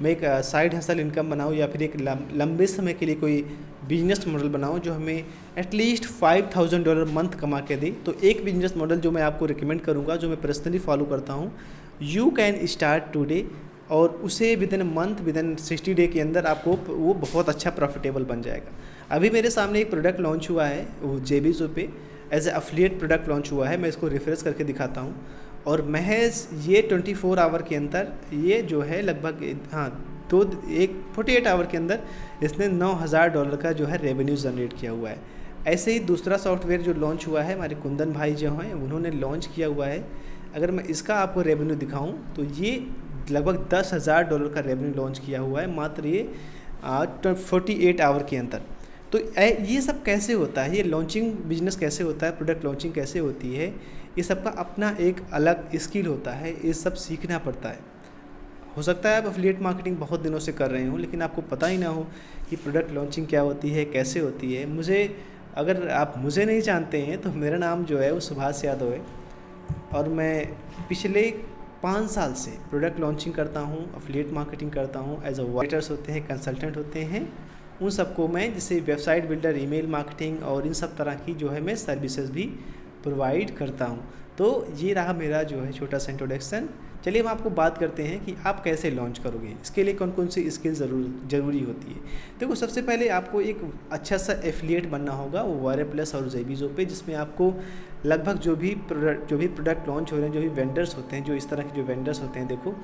मैं एक side hustle income बनाऊँ या फिर एक लंबे समय के लिए कोई बिजनेस मॉडल बनाऊँ जो हमें एटलीस्ट $5000 मंथ कमा के दे, तो एक बिजनेस मॉडल जो मैं आपको रिकमेंड करूँगा, जो मैं पर्सनली फॉलो करता हूँ, यू कैन स्टार्ट टुडे, और उसे with in month, with in 60 day के अंदर आपको वो बहुत अच्छा प्रॉफिटेबल बन जाएगा। अभी मेरे सामने एक प्रोडक्ट लॉन्च हुआ है, वो JBZoo पे as a affiliate product launch हुआ है। मैं इसको रिफ्रेश करके दिखाता हूँ, और महज ये 24 आवर के अंदर ये जो है लगभग 48 आवर के अंदर इसने $9000 का जो है रेवेन्यू जनरेट किया हुआ है। ऐसे ही दूसरा सॉफ्टवेयर जो लॉन्च हुआ है, हमारे कुंदन भाई जो हैं उन्होंने लॉन्च किया हुआ है। अगर मैं इसका आपको रेवेन्यू दिखाऊं तो ये लगभग $10,000 का रेवेन्यू लॉन्च किया हुआ है मात्र ये 48 आवर के अंदर। तो ये सब कैसे होता है, ये लॉन्चिंग बिजनेस कैसे होता है, प्रोडक्ट लॉन्चिंग कैसे होती है, ये सब का अपना एक अलग स्किल होता है, ये सब सीखना पड़ता है। हो सकता है आप एफिलिएट मार्केटिंग बहुत दिनों से कर रहे हो, लेकिन आपको पता ही ना हो कि प्रोडक्ट लॉन्चिंग क्या होती है, कैसे होती है। अगर आप मुझे नहीं जानते हैं तो मेरा नाम जो है वो सुभाष यादव है, और मैं पिछले 5 साल से प्रोडक्ट लॉन्चिंग करता हूँ, एफिलिएट मार्केटिंग करता हूँ। एज अ राइटर्स होते हैं, कंसल्टेंट होते हैं, उन सबको मैं जैसे वेबसाइट बिल्डर, ईमेल मार्केटिंग और इन सब तरह की जो है मैं सर्विसेज भी प्रोवाइड करता हूँ। तो ये रहा मेरा जो है छोटा सा इंट्रोडक्शन। चलिए हम आपको बात करते हैं कि आप कैसे लॉन्च करोगे, इसके लिए कौन कौन सी स्किल ज़रूरी होती है। देखो, सबसे पहले आपको एक अच्छा सा एफिलिएट बनना होगा, वो वायरप्लस और JBZoo पे, जिसमें आपको लगभग जो भी प्रोडक्ट लॉन्च हो रहे हैं, जो भी वेंडर्स होते हैं, जो इस तरह के जो वेंडर्स होते हैं, देखो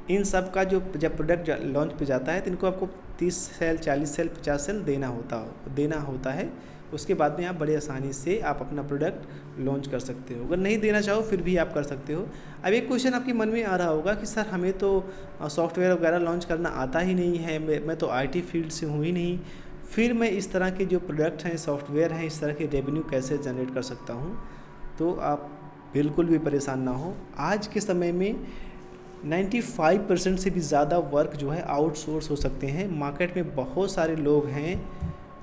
इन सब का जो जब प्रोडक्ट लॉन्च पे जाता है तो इनको आपको 30 सेल, 40 सेल, 50 सेल देना होता है। उसके बाद में आप बड़े आसानी से आप अपना प्रोडक्ट लॉन्च कर सकते हो। अगर नहीं देना चाहो फिर भी आप कर सकते हो। अब एक क्वेश्चन आपके मन में आ रहा होगा कि सर हमें तो सॉफ्टवेयर वगैरह लॉन्च करना आता ही नहीं है, मैं तो IT फील्ड से हूँ ही नहीं, फिर मैं इस तरह के जो प्रोडक्ट हैं, सॉफ्टवेयर हैं, इस तरह के रेवेन्यू कैसे जनरेट कर सकता हूँ। तो आप बिल्कुल भी परेशान ना हो। आज के समय में 95% से भी ज़्यादा वर्क जो है आउटसोर्स हो सकते हैं। मार्केट में बहुत सारे लोग हैं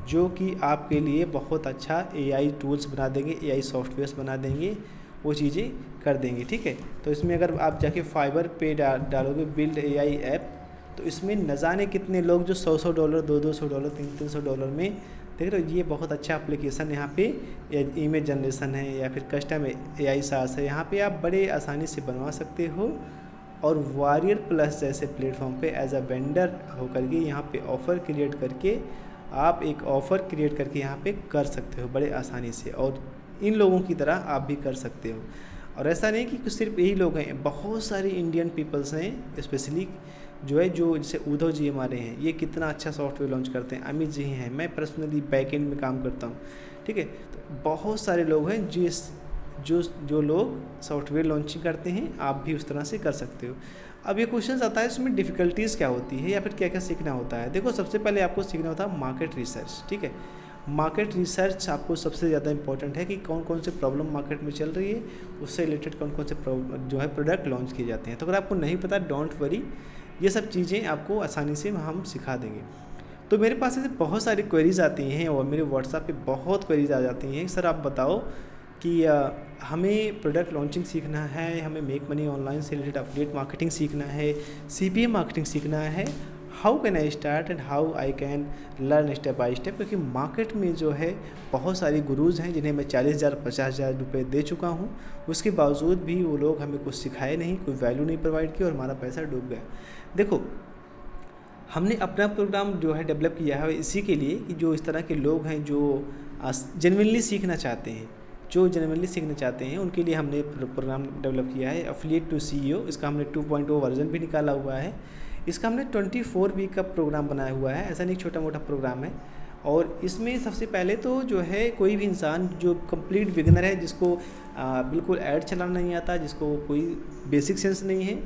जो कि आपके लिए बहुत अच्छा AI टूल्स बना देंगे, AI सॉफ्टवेयर्स बना देंगे, वो चीज़ें कर देंगे, ठीक है। तो इसमें अगर आप जाके फाइवर पे डालोगे बिल्ड AI ऐप, तो इसमें न जाने कितने लोग जो $100, $200, $300 में, देख रहे हो, ये बहुत अच्छा एप्लीकेशन यहाँ पे इमेज जनरेशन है या फिर कस्टम AI सास है, यहाँ पे आप बड़े आसानी से बनवा सकते हो। और वॉरियर प्लस जैसे प्लेटफॉर्म पे एज अ वेंडर होकर के यहाँ पे ऑफ़र क्रिएट करके आप एक ऑफ़र क्रिएट करके यहाँ पे कर सकते हो बड़े आसानी से, और इन लोगों की तरह आप भी कर सकते हो। और ऐसा नहीं कि सिर्फ यही लोग हैं, बहुत सारे इंडियन पीपल्स हैं स्पेशली जो है, जो जैसे उद्धव जी हमारे हैं, ये कितना अच्छा सॉफ्टवेयर लॉन्च करते हैं। अमित जी हैं, मैं पर्सनली बैकएंड में काम करता हूँ, ठीक है। तो बहुत सारे लोग हैं जो लोग सॉफ्टवेयर लॉन्चिंग करते हैं, आप भी उस तरह से कर सकते हो। अब ये क्वेश्चन आता है इसमें डिफ़िकल्टीज़ क्या होती है या फिर क्या क्या सीखना होता है। देखो, सबसे पहले आपको सीखना होता है मार्केट रिसर्च, ठीक है। मार्केट रिसर्च आपको सबसे ज़्यादा इंपॉर्टेंट है कि कौन कौन से प्रॉब्लम मार्केट में चल रही है, उससे रिलेटेड कौन कौन से जो है प्रोडक्ट लॉन्च किए जाते हैं। तो अगर आपको नहीं पता, डोंट वरी, ये सब चीज़ें आपको आसानी से हम सिखा देंगे। तो मेरे पास ऐसे बहुत सारी क्वेरीज़ आती हैं और मेरे व्हाट्सएप पे बहुत क्वेरीज़ आ जाती हैं, सर आप बताओ कि हमें प्रोडक्ट लॉन्चिंग सीखना है, हमें मेक मनी ऑनलाइन से रिलेटेड एफिलिएट मार्केटिंग सीखना है, CPM मार्केटिंग सीखना है, how can I start and how I can learn step by step. क्योंकि मार्केट में जो है बहुत सारी गुरुज़ हैं जिन्हें मैं 40,000 50,000 रुपये दे चुका हूँ, उसके बावजूद भी वो लोग हमें कुछ सिखाए नहीं, कोई वैल्यू नहीं प्रोवाइड की और हमारा पैसा डूब गया। देखो, हमने अपना प्रोग्राम जो है डेवलप किया है इसी के लिए कि जो इस तरह के लोग हैं जो जेन्युइनली सीखना चाहते हैं, उनके लिए हमने प्रोग्राम डेवलप किया है एफिलिएट टू CEO। इसका हमने 2.0 वर्जन भी निकाला हुआ है। इसका हमने 24 वीक का प्रोग्राम बनाया हुआ है, ऐसा नहीं छोटा मोटा प्रोग्राम है। और इसमें सबसे पहले तो जो है कोई भी इंसान जो कंप्लीट बिगिनर है, जिसको बिल्कुल ऐड चलाना नहीं आता, जिसको कोई बेसिक सेंस नहीं है,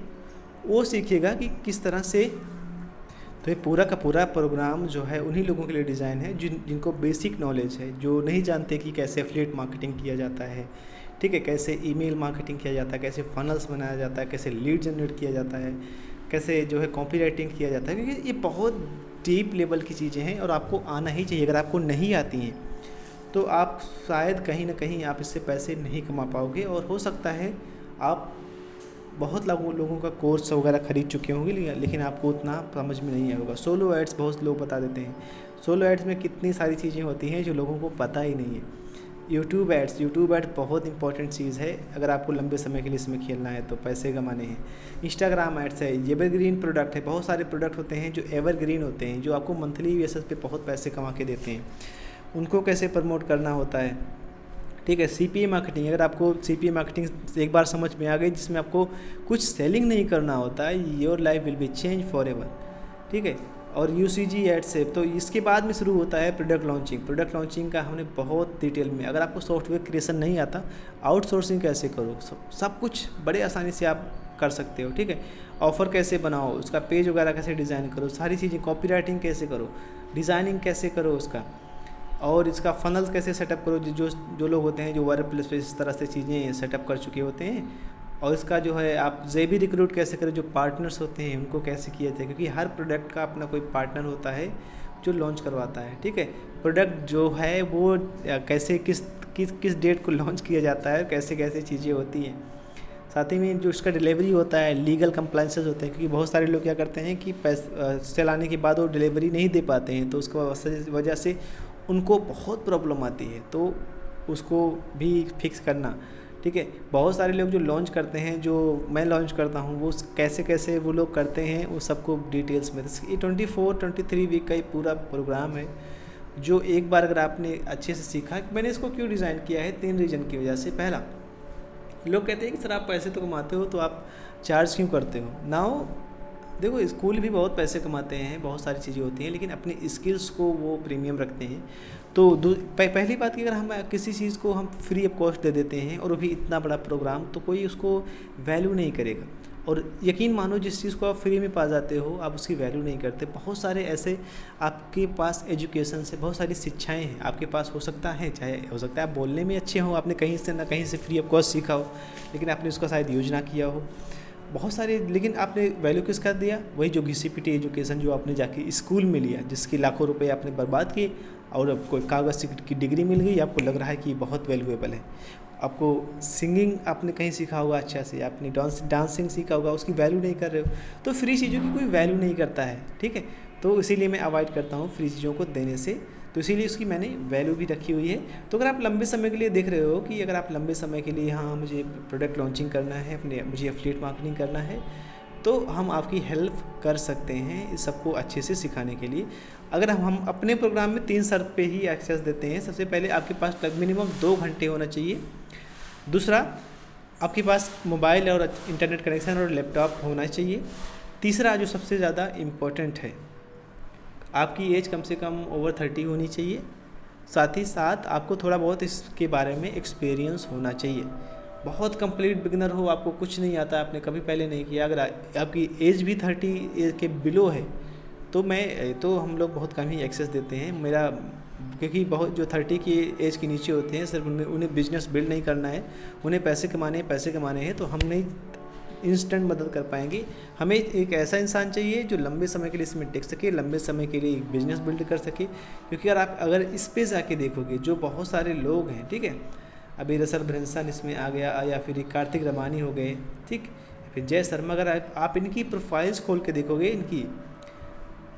वो सीखेगा कि किस तरह से। तो ये पूरा का पूरा प्रोग्राम जो है उन्हीं लोगों के लिए डिज़ाइन है जिनको बेसिक नॉलेज है, जो नहीं जानते कि कैसे एफिलिएट मार्केटिंग किया जाता है, ठीक है, कैसे ईमेल मार्केटिंग किया जाता है, कैसे फनल्स बनाया जाता है, कैसे लीड जनरेट किया जाता है, कैसे जो है कॉपी राइटिंग किया जाता है। क्योंकि ये बहुत डीप लेवल की चीज़ें हैं और आपको आना ही चाहिए। अगर आपको नहीं आती हैं तो आप शायद कहीं ना कहीं आप इससे पैसे नहीं कमा पाओगे और हो सकता है आप बहुत लोगों का कोर्स वगैरह खरीद चुके होंगे, लेकिन आपको उतना समझ में नहीं आया होगा। सोलो एड्स बहुत लोग बता देते हैं। सोलो एड्स में कितनी सारी चीज़ें होती हैं जो लोगों को पता ही नहीं है। यूट्यूब एड्स बहुत इंपॉर्टेंट चीज़ है अगर आपको लंबे समय के लिए इसमें खेलना है तो, पैसे कमाने हैं। इंस्टाग्राम एड्स है, एवरग्रीन प्रोडक्ट है। बहुत सारे प्रोडक्ट होते हैं जो एवरग्रीन होते हैं, जो आपको मंथली बेसिस पे बहुत पैसे कमा के देते हैं। उनको कैसे प्रमोट करना होता है, ठीक है। CPA मार्केटिंग, अगर आपको CPA मार्केटिंग एक बार समझ में आ गई, जिसमें आपको कुछ सेलिंग नहीं करना होता है, your life will be change for ever, ठीक है। और UCG एड्स है, तो इसके बाद में शुरू होता है प्रोडक्ट लॉन्चिंग। प्रोडक्ट लॉन्चिंग का हमने बहुत डिटेल में, अगर आपको सॉफ्टवेयर क्रिएशन नहीं आता, आउटसोर्सिंग कैसे करो, सब कुछ बड़े आसानी से आप कर सकते हो, ठीक है। ऑफ़र कैसे बनाओ, उसका पेज वगैरह कैसे डिज़ाइन करो, सारी चीज़ें, कॉपी राइटिंग कैसे करो, डिज़ाइनिंग कैसे करो उसका, और इसका फनल कैसे सेटअप करो। जो लोग होते हैं जो वर्डप्रेस पे इस तरह से चीज़ें सेटअप कर चुके होते हैं, और इसका जो है आप JB रिक्रूट कैसे करें, जो पार्टनर्स होते हैं उनको कैसे किए थे, क्योंकि हर प्रोडक्ट का अपना कोई पार्टनर होता है जो लॉन्च करवाता है, ठीक है। प्रोडक्ट जो है वो कैसे किस डेट को लॉन्च किया जाता है, कैसे कैसे चीज़ें होती हैं। साथ ही में जो उसका डिलीवरी होता है, लीगल कंप्लाइंसेस होते हैं, क्योंकि बहुत सारे लोग क्या करते हैं कि पैसे चलाने के बाद वो डिलीवरी नहीं दे पाते हैं, तो उसकी वजह से उनको बहुत प्रॉब्लम आती है, तो उसको भी फिक्स करना, ठीक है। बहुत सारे लोग जो लॉन्च करते हैं, जो मैं लॉन्च करता हूँ, वो कैसे कैसे वो लोग करते हैं, वो सबको डिटेल्स में। ये 24-23 वीक का ही पूरा प्रोग्राम है, जो एक बार अगर आपने अच्छे से सीखा। मैंने इसको क्यों डिज़ाइन किया है, 3 रीज़न की वजह से। पहला, लोग कहते हैं कि सर आप पैसे तो कमाते हो, तो आप चार्ज क्यों करते हो। नाउ देखो, स्कूल भी बहुत पैसे कमाते हैं, बहुत सारी चीज़ें होती हैं, लेकिन अपनी स्किल्स को वो प्रीमियम रखते हैं। तो पहली बात कि अगर हम किसी चीज़ को हम फ्री ऑफ कॉस्ट दे देते हैं, और वो भी इतना बड़ा प्रोग्राम, तो कोई उसको वैल्यू नहीं करेगा। और यकीन मानो, जिस चीज़ को आप फ्री में पा जाते हो, आप उसकी वैल्यू नहीं करते। बहुत सारे ऐसे आपके पास एजुकेशन से बहुत सारी शिक्षाएं हैं आपके पास, हो सकता है, चाहे हो सकता है आप बोलने में अच्छे हो, आपने कहीं से ना कहीं से फ्री ऑफ कॉस्ट सीखा हो, लेकिन आपने उसका शायद यूज ना किया हो, बहुत सारे, लेकिन आपने वैल्यू किसका दिया, वही जो घिसी-पिटी एजुकेशन जो आपने जाके स्कूल में लिया, जिसके लाखों रुपए आपने बर्बाद किए, और अब कोई कागज़ की डिग्री मिल गई, आपको लग रहा है कि बहुत वैल्यूएबल है। आपको सिंगिंग आपने कहीं सीखा होगा अच्छा से, आपने डांसिंग सीखा होगा, उसकी वैल्यू नहीं कर रहे हो, तो फ्री चीज़ों की कोई वैल्यू नहीं करता है, ठीक है। तो इसीलिए मैं अवॉइड करता हूँ फ्री चीज़ों को देने से, तो इसीलिए उसकी मैंने वैल्यू भी रखी हुई है। तो अगर आप लंबे समय के लिए देख रहे हो कि अगर आप लंबे समय के लिए, हाँ मुझे प्रोडक्ट लॉन्चिंग करना है, मुझे एफिलिएट मार्केटिंग करना है, तो हम आपकी हेल्प कर सकते हैं इस सबको अच्छे से सिखाने के लिए। अगर हम अपने प्रोग्राम में 3 शर्त पे ही एक्सेस देते हैं। सबसे पहले आपके पास मिनिमम 2 घंटे होना चाहिए। दूसरा, आपके पास मोबाइल और इंटरनेट कनेक्शन और लैपटॉप होना चाहिए। तीसरा, जो सबसे ज़्यादा इम्पोर्टेंट है, आपकी एज कम से कम ओवर 30 होनी चाहिए। साथ ही साथ आपको थोड़ा बहुत इसके बारे में एक्सपीरियंस होना चाहिए। बहुत कंप्लीट बिगिनर हो, आपको कुछ नहीं आता, आपने कभी पहले नहीं किया, अगर आपकी एज भी 30 एज के बिलो है, तो हम लोग बहुत कम ही एक्सेस देते हैं। मेरा, क्योंकि बहुत जो 30 की एज के नीचे होते हैं, सिर्फ उन्हें बिजनेस बिल्ड नहीं करना है, उन्हें पैसे कमाने हैं, तो हम नहीं इंस्टेंट मदद कर पाएंगे। हमें एक ऐसा इंसान चाहिए जो लंबे समय के लिए इसमें टिक सके, लंबे समय के लिए एक बिजनेस बिल्ड कर सके। क्योंकि अगर इस पे जाके देखोगे, जो बहुत सारे लोग हैं, ठीक है, अभी रसल ब्रैंसन इसमें आ गया, या फिर कार्तिक रमानी हो गए, ठीक, फिर जय शर्मा, अगर आप इनकी प्रोफाइल्स खोल के देखोगे, इनकी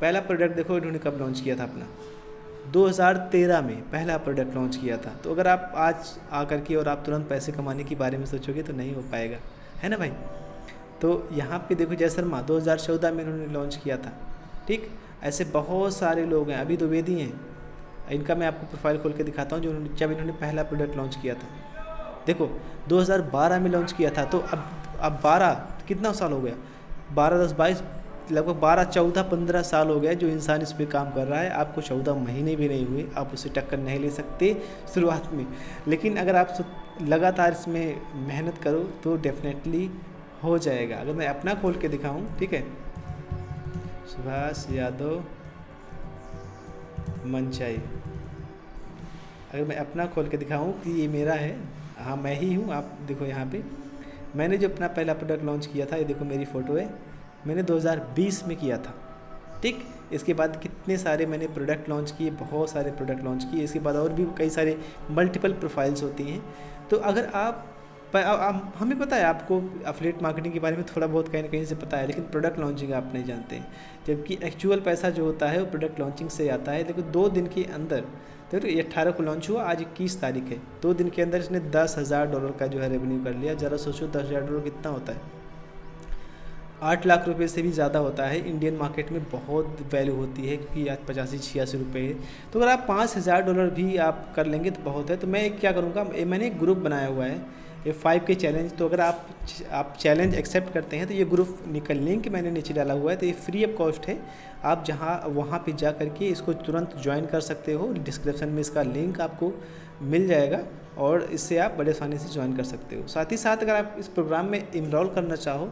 पहला प्रोडक्ट देखो इन्होंने कब लॉन्च किया था अपना, 2013 में पहला प्रोडक्ट लॉन्च किया था। तो अगर आप आज आकर के और आप तुरंत पैसे कमाने के बारे में सोचोगे तो नहीं हो पाएगा, है ना भाई। तो यहाँ पे देखो, जय शर्मा 2014 में इन्होंने लॉन्च किया था, ठीक। ऐसे बहुत सारे लोग हैं, अभी द्विवेदी हैं, इनका मैं आपको प्रोफाइल खोल के दिखाता हूँ, जब इन्होंने पहला प्रोडक्ट लॉन्च किया था। देखो 2012 में लॉन्च किया था, तो अब 12 कितना साल हो गया, 12 10 22 लगभग 12 14 15 साल हो गए जो इंसान इस पे काम कर रहा है। आपको 14 महीने भी नहीं हुए, आप उससे टक्कर नहीं ले सकते शुरुआत में, लेकिन अगर आप लगातार इसमें मेहनत करो तो डेफिनेटली हो जाएगा। अगर मैं अपना खोल के दिखाऊं, ठीक है, सुभाष यादव मंचाई, अगर मैं अपना खोल के दिखाऊं कि ये मेरा है, हाँ मैं ही हूँ, आप देखो यहाँ पे मैंने जो अपना पहला प्रोडक्ट लॉन्च किया था, ये देखो मेरी फ़ोटो है, मैंने 2020 में किया था, ठीक। इसके बाद कितने सारे मैंने प्रोडक्ट लॉन्च किए, बहुत सारे प्रोडक्ट लॉन्च किए। इसके बाद और भी कई सारे मल्टीपल प्रोफाइल्स होती हैं। तो अगर आप हमें पता है आपको एफिलिएट मार्केटिंग के बारे में थोड़ा बहुत कहीं ना कहीं से पता है, लेकिन प्रोडक्ट लॉन्चिंग आप नहीं जानते हैं। जबकि एक्चुअल पैसा जो होता है वो प्रोडक्ट लॉन्चिंग से आता है। देखो 2 दिन के अंदर, देखो ये 18 को लॉन्च हुआ, आज 21 तारीख है, 2 दिन के अंदर इसने $10,000 का जो है रेवेन्यू कर लिया। ज़रा सोचो $10,000 कितना होता है, 8 लाख रुपए से भी ज़्यादा होता है। इंडियन मार्केट में बहुत वैल्यू होती है, क्योंकि आज 85-86 रुपये है। तो अगर आप $5,000 भी आप कर लेंगे तो बहुत है। तो मैं क्या करूँगा, मैंने एक ग्रुप बनाया हुआ है ये 5K चैलेंज। तो अगर आप चैलेंज एक्सेप्ट करते हैं तो ये ग्रुप का लिंक मैंने नीचे डाला हुआ है। तो ये फ्री ऑफ कॉस्ट है, आप वहाँ पे जा करके इसको तुरंत ज्वाइन कर सकते हो। डिस्क्रिप्शन में इसका लिंक आपको मिल जाएगा और इससे आप बड़े आसानी से ज्वाइन कर सकते हो। साथ ही साथ अगर आप इस प्रोग्राम में इनरोल करना चाहो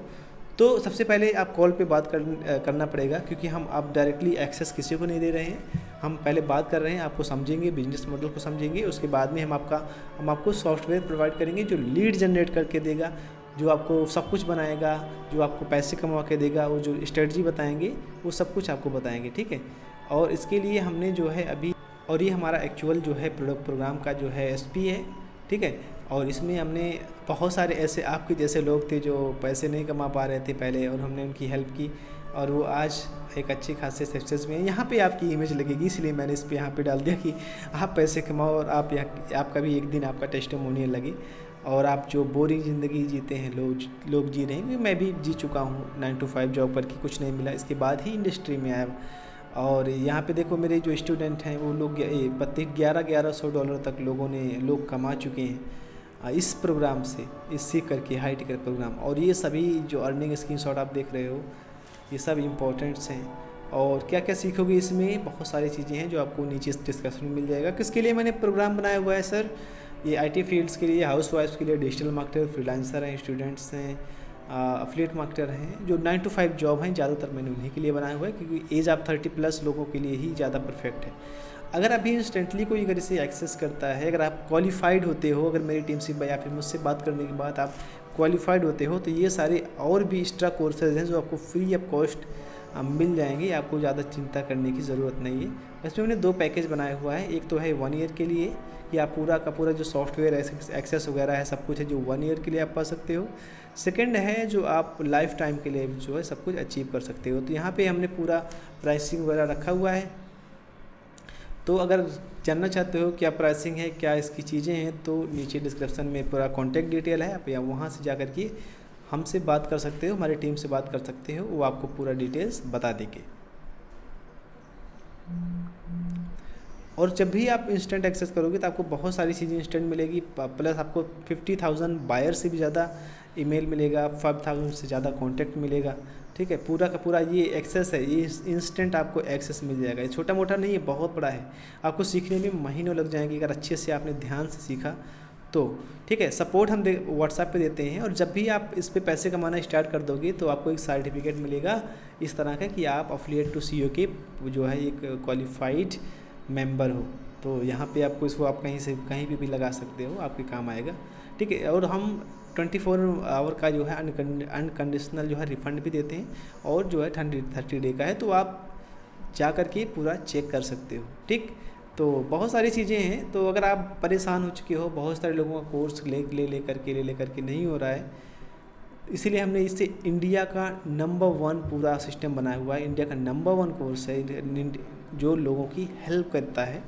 तो सबसे पहले आप कॉल पे बात करना पड़ेगा, क्योंकि हम आप डायरेक्टली एक्सेस किसी को नहीं दे रहे हैं। हम पहले बात कर रहे हैं, आपको समझेंगे, बिजनेस मॉडल को समझेंगे, उसके बाद में हम आपको सॉफ्टवेयर प्रोवाइड करेंगे जो लीड जनरेट करके देगा, जो आपको सब कुछ बनाएगा, जो आपको पैसे कमा के देगा, वो जो स्ट्रेटजी बताएंगे वो सब कुछ आपको बताएंगे, ठीक है। और इसके लिए हमने जो है अभी, और ये हमारा एक्चुअल जो है प्रोग्राम का जो है SP है, ठीक है। और इसमें हमने बहुत सारे ऐसे आपके जैसे लोग थे जो पैसे नहीं कमा पा रहे थे पहले, और हमने उनकी हेल्प की और वो आज एक अच्छे खासे सक्सेस में है। यहाँ पे आपकी इमेज लगेगी, इसलिए मैंने इस पे यहाँ पे डाल दिया कि आप पैसे कमाओ और आपका भी एक दिन आपका टेस्टिमोनियल लगे, और आप जो बोरिंग ज़िंदगी जीते हैं लोग जी रहे हैं, मैं भी जी चुका हूँ 9 to 5 जॉब करके, कुछ नहीं मिला, इसके बाद ही इंडस्ट्री में आया। और यहाँ पे देखो मेरे जो स्टूडेंट हैं वो लोग $1100 तक लोग कमा चुके हैं इस प्रोग्राम से, इस सीख करके हाई टिकट प्रोग्राम। और ये सभी जो अर्निंग स्क्रीनशॉट आप देख रहे हो ये सब इम्पोर्टेंट्स हैं। और क्या क्या सीखोगे इसमें, बहुत सारी चीज़ें हैं जो आपको नीचे इस डिस्कशन में मिल जाएगा। किसके लिए मैंने प्रोग्राम बनाया हुआ है सर, ये IT फील्ड्स के लिए, हाउस वाइफ्स के लिए, डिजिटल मार्केटर, फ्रीलांसर हैं, स्टूडेंट्स हैं, एफिलिएट मार्केटर हैं, जो 9 to 5 जॉब हैं, ज़्यादातर मैंने उन्हीं के लिए बनाया हुआ है, क्योंकि एज आप 30+ लोगों के लिए ही ज़्यादा परफेक्ट है। अगर अभी इंस्टेंटली कोई अगर इसे एक्सेस करता है, अगर आप क्वालिफाइड होते हो, अगर मेरी टीम से या फिर मुझसे बात करने के बाद आप क्वालिफाइड होते हो, तो ये सारे और भी एक्स्ट्रा कोर्सेज हैं जो आपको फ्री ऑफ कॉस्ट मिल जाएंगे, आपको ज़्यादा चिंता करने की ज़रूरत नहीं है। इसमें मैंने 2 पैकेज बनाया हुआ है, एक तो है 1 ईयर के लिए कि आप पूरा का पूरा जो सॉफ्टवेयर एक्सेस वगैरह है सब कुछ है जो 1 ईयर के लिए आप पा सकते हो। सेकंड है जो आप लाइफ टाइम के लिए जो है सब कुछ अचीव कर सकते हो। तो यहाँ पे हमने पूरा प्राइसिंग वगैरह रखा हुआ है। तो अगर जानना चाहते हो क्या प्राइसिंग है, क्या इसकी चीज़ें हैं, तो नीचे डिस्क्रिप्शन में पूरा कॉन्टैक्ट डिटेल है, आप या वहाँ से जा कर के हमसे बात कर सकते हो, हमारी टीम से बात कर सकते हो, वो आपको पूरा डिटेल्स बता देंगे। और जब भी आप इंस्टेंट एक्सेस करोगे तो आपको बहुत सारी चीज़ें इंस्टेंट मिलेगी, प्लस आपको 50,000 बायर से भी ज़्यादा ईमेल मिलेगा, 5,000 से ज़्यादा कॉन्टैक्ट मिलेगा, ठीक है। पूरा का पूरा ये एक्सेस है, ये इंस्टेंट आपको एक्सेस मिल जाएगा। ये छोटा मोटा नहीं है, बहुत बड़ा है, आपको सीखने में महीनों लग जाएंगे अगर अच्छे से आपने ध्यान से सीखा तो, ठीक है। सपोर्ट हम व्हाट्सएप पे देते हैं, और जब भी आप इस पे पैसे कमाना स्टार्ट कर दोगे तो आपको एक सर्टिफिकेट मिलेगा इस तरह का कि आप एफिलिएट टू CEO के जो है एक क्वालिफाइड मेंबर हो। तो यहाँ पे आपको इसको आप कहीं पे भी लगा सकते हो, आपके काम आएगा, ठीक है। और हम 24 आवर का जो है अनकंडीशनल जो है रिफ़ंड भी देते हैं, और जो है 30 डे का है, तो आप जा कर के पूरा चेक कर सकते हो, ठीक। तो बहुत सारी चीज़ें हैं। तो अगर आप परेशान हो चुके हो, बहुत सारे लोगों का कोर्स ले करके नहीं हो रहा है, इसीलिए हमने इससे इंडिया का नंबर 1 पूरा सिस्टम बनाया हुआ है। इंडिया का नंबर 1 कोर्स है जो लोगों की हेल्प करता है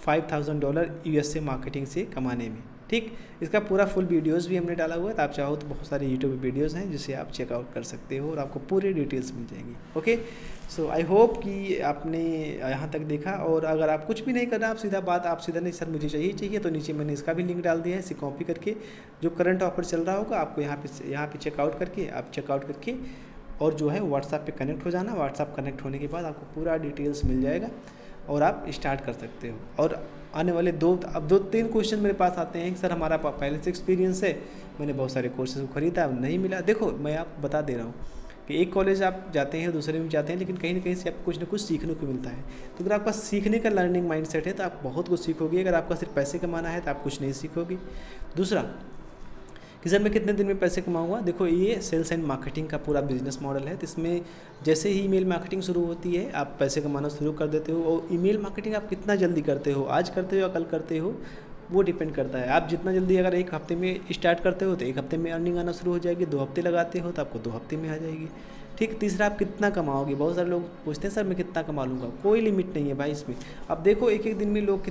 $5,000 USA मार्केटिंग से कमाने में, ठीक। इसका पूरा फुल वीडियोस भी हमने डाला हुआ है, तो आप चाहो तो बहुत सारे यूट्यूब वीडियोस हैं जिसे आप चेकआउट कर सकते हो और आपको पूरी डिटेल्स मिल जाएंगी। ओके, सो आई होप कि आपने यहाँ तक देखा। और अगर आप कुछ भी नहीं करना, आप सीधा नहीं सर मुझे चाहिए, तो नीचे मैंने इसका भी लिंक डाल दिया है, इसे कॉपी करके जो करंट ऑफर चल रहा होगा आपको यहाँ पे चेकआउट करके और जो है व्हाट्सएप पे कनेक्ट हो जाना। व्हाट्सएप कनेक्ट होने के बाद आपको पूरा डिटेल्स मिल जाएगा और आप स्टार्ट कर सकते हो। और आने वाले 2-3 क्वेश्चन मेरे पास आते हैं कि सर हमारा पहले से एक्सपीरियंस है, मैंने बहुत सारे कोर्सेज को खरीदा, नहीं मिला। देखो मैं आपको बता दे रहा हूँ कि एक कॉलेज आप जाते हैं, दूसरे में जाते हैं, लेकिन कहीं ना कहीं से आपको कुछ ना कुछ सीखने को मिलता है। तो अगर आपका सीखने का लर्निंग माइंडसेट है तो आप बहुत कुछ सीखोगे। अगर आपका सिर्फ पैसे कमाना है तो आप कुछ नहीं सीखोगे। दूसरा कि सर मैं कितने दिन में पैसे कमाऊंगा, देखो ये सेल्स एंड मार्केटिंग का पूरा बिजनेस मॉडल है। तो इसमें जैसे ही ईमेल मार्केटिंग शुरू होती है आप पैसे कमाना शुरू कर देते हो। और ईमेल मार्केटिंग आप कितना जल्दी करते हो, आज करते हो या कल करते हो, वो डिपेंड करता है। आप जितना जल्दी अगर एक हफ्ते में स्टार्ट करते हो तो एक हफ्ते में अर्निंग आना शुरू हो जाएगी, 2 हफ्ते लगाते हो तो आपको 2 हफ्ते में आ जाएगी। ठीक, तीसरा आप कितना कमाओगे। बहुत सारे लोग पूछते हैं सर मैं कितना कमा लूँगा, कोई लिमिट नहीं है भाई इसमें। अब देखो एक एक दिन में लोग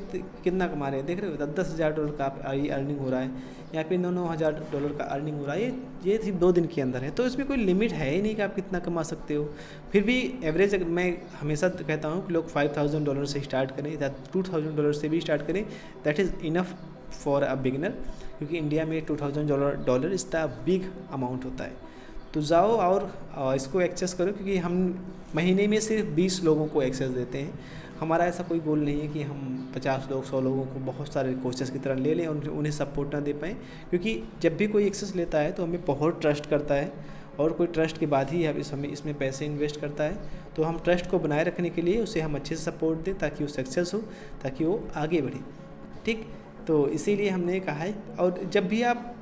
कितना कमा रहे हैं, देख रहे हो, 10-10 हज़ार डॉलर का अर्निंग हो रहा है, या फिर 9-9 हज़ार डॉलर का अर्निंग हो रहा है। ये सिर्फ 2 दिन के अंदर है, तो इसमें कोई लिमिट है ही नहीं कि आप कितना कमा सकते हो। फिर भी एवरेज मैं हमेशा कहता हूँ कि लोग $5,000 से स्टार्ट करें या $2,000 से भी स्टार्ट करें, that is enough for a beginner, क्योंकि इंडिया में $2,000 इस द बिग अमाउंट होता है। तो जाओ और इसको एक्सेस करो, क्योंकि हम महीने में सिर्फ 20 लोगों को एक्सेस देते हैं। हमारा ऐसा कोई गोल नहीं है कि हम 50 लोग 100 लोगों को बहुत सारे कोचेस की तरह ले लें और उन्हें सपोर्ट ना दे पाएँ, क्योंकि जब भी कोई एक्सेस लेता है तो हमें बहुत ट्रस्ट करता है, और कोई ट्रस्ट के बाद ही हमें इसमें पैसे इन्वेस्ट करता है। तो हम ट्रस्ट को बनाए रखने के लिए उसे हम अच्छे से सपोर्ट दें ताकि वो सक्सेस हो, ताकि वो आगे बढ़े। ठीक, तो इसीलिए हमने कहा है। और जब भी आप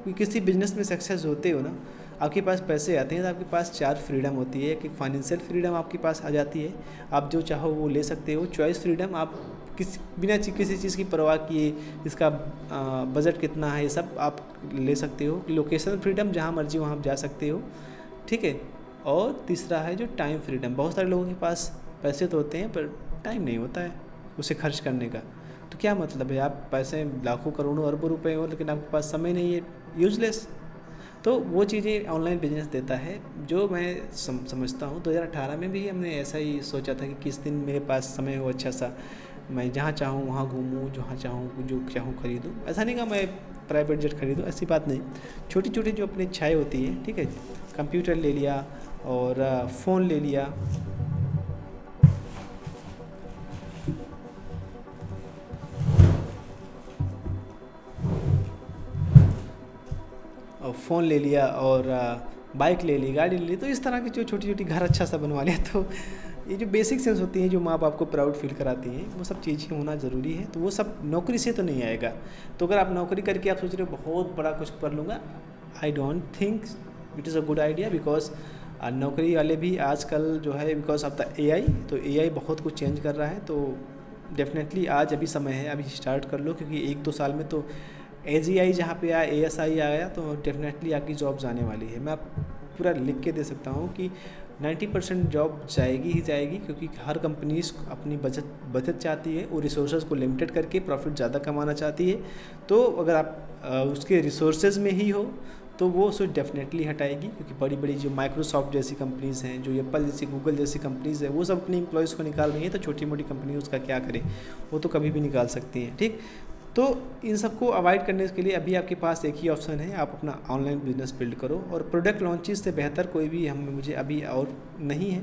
किसी बिजनेस में सक्सेस होते हो ना, आपके पास पैसे आते हैं तो आपके पास 4 फ्रीडम होती है कि फाइनेंशियल फ्रीडम आपके पास आ जाती है, आप जो चाहो वो ले सकते हो। चॉइस फ्रीडम, आप बिना किसी चीज़ की परवाह किए इसका बजट कितना है ये सब आप ले सकते हो। लोकेशन फ्रीडम, जहाँ मर्जी वहाँ आप जा सकते हो। ठीक है, और तीसरा है जो टाइम फ्रीडम। बहुत सारे लोगों के पास पैसे तो होते हैं पर टाइम नहीं होता है उसे खर्च करने का। तो क्या मतलब है, आप पैसे लाखों करोड़ों अरबों रुपए हो लेकिन आपके पास समय नहीं है, यूजलेस। तो वो चीज़ें ऑनलाइन बिजनेस देता है, जो मैं समझता हूँ। 2018 में भी हमने ऐसा ही सोचा था कि किस दिन मेरे पास समय हो अच्छा सा, मैं जहाँ चाहूँ वहाँ घूमूँ, जहाँ चाहूँ जो चाहूँ खरीदूँ। ऐसा नहीं कि मैं प्राइवेट जेट खरीदूँ, ऐसी बात नहीं। छोटी छोटी जो अपनी इच्छाएँ होती हैं, ठीक है, कंप्यूटर ले लिया और फ़ोन ले लिया, फ़ोन ले लिया और बाइक ले ली, गाड़ी ले ली। तो इस तरह की जो छोटी छोटी घर अच्छा सा बनवा लिया। तो ये जो बेसिक सेंस होती हैं जो माँ बाप को प्राउड फील कराती हैं, वो सब चीज़ें होना ज़रूरी है। तो वो सब नौकरी से तो नहीं आएगा। तो अगर आप नौकरी करके आप सोच रहे हो बहुत बड़ा कुछ कर लूँगा, I don't think it is a good idea. Because नौकरी वाले भी आजकल जो है, बिकॉज ऑफ द AI, तो AI बहुत कुछ चेंज कर रहा है। तो डेफिनेटली आज अभी समय है, अभी स्टार्ट कर लो, क्योंकि 1-2 साल में तो AGI जहाँ पे आया, ASI आ गया, तो डेफिनेटली आपकी जॉब जाने वाली है। मैं आप पूरा लिख के दे सकता हूँ कि 90% जॉब जाएगी ही जाएगी, क्योंकि हर कंपनी अपनी बचत चाहती है, वो रिसोर्सेज को लिमिटेड करके प्रॉफिट ज़्यादा कमाना चाहती है। तो अगर आप उसके रिसोर्सेज में ही हो तो वो उसको डेफिनेटली हटाएगी, क्योंकि बड़ी बड़ी जो माइक्रोसॉफ्ट जैसी कंपनीज़ हैं, जो एप्पल जैसी, गूगल जैसी कंपनीज़ हैं, वो सब अपनी एम्प्लॉयज़ को निकाल रही हैं। तो छोटी मोटी कंपनी उसका क्या करें, वो तो कभी भी निकाल सकती हैं। ठीक, तो इन सबको अवॉइड करने के लिए अभी आपके पास एक ही ऑप्शन है, आप अपना ऑनलाइन बिजनेस बिल्ड करो। और प्रोडक्ट लॉन्चिंग से बेहतर कोई भी मुझे अभी और नहीं है।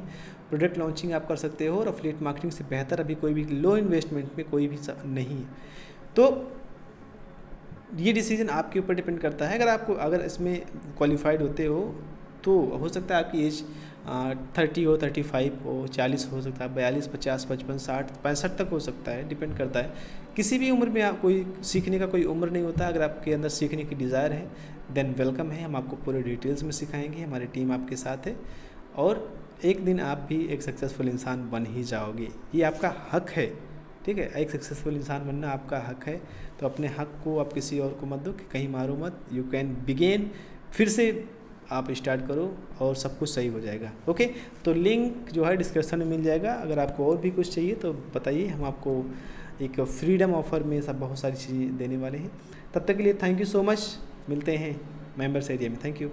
प्रोडक्ट लॉन्चिंग आप कर सकते हो, और एफिलिएट मार्केटिंग से बेहतर अभी कोई भी लो इन्वेस्टमेंट में कोई भी नहीं है। तो ये डिसीजन आपके ऊपर डिपेंड करता है। अगर इसमें क्वालिफाइड होते हो तो हो सकता है आपकी एज 30 हो, 35 हो, 40 हो सकता है, 42, 50, 55, 60, 65 तक हो सकता है, डिपेंड करता है। किसी भी उम्र में आप कोई सीखने का कोई उम्र नहीं होता। अगर आपके अंदर सीखने की डिज़ायर है देन वेलकम है, हम आपको पूरे डिटेल्स में सिखाएंगे, हमारी टीम आपके साथ है, और एक दिन आप भी एक सक्सेसफुल इंसान बन ही जाओगे। ये आपका हक है, ठीक है, एक सक्सेसफुल इंसान बनना आपका हक है। तो अपने हक को आप किसी और को मत दो कि कहीं मारो मत। यू कैन बिगेन, फिर से आप स्टार्ट करो और सब कुछ सही हो जाएगा। ओके, तो लिंक जो है डिस्क्रिप्शन में मिल जाएगा। अगर आपको और भी कुछ चाहिए तो बताइए, हम आपको एक फ्रीडम ऑफर में सब बहुत सारी चीज़ें देने वाले हैं। तब तक के लिए थैंक यू सो मच, मिलते हैं मेंबर्स एरिया में। Thank you.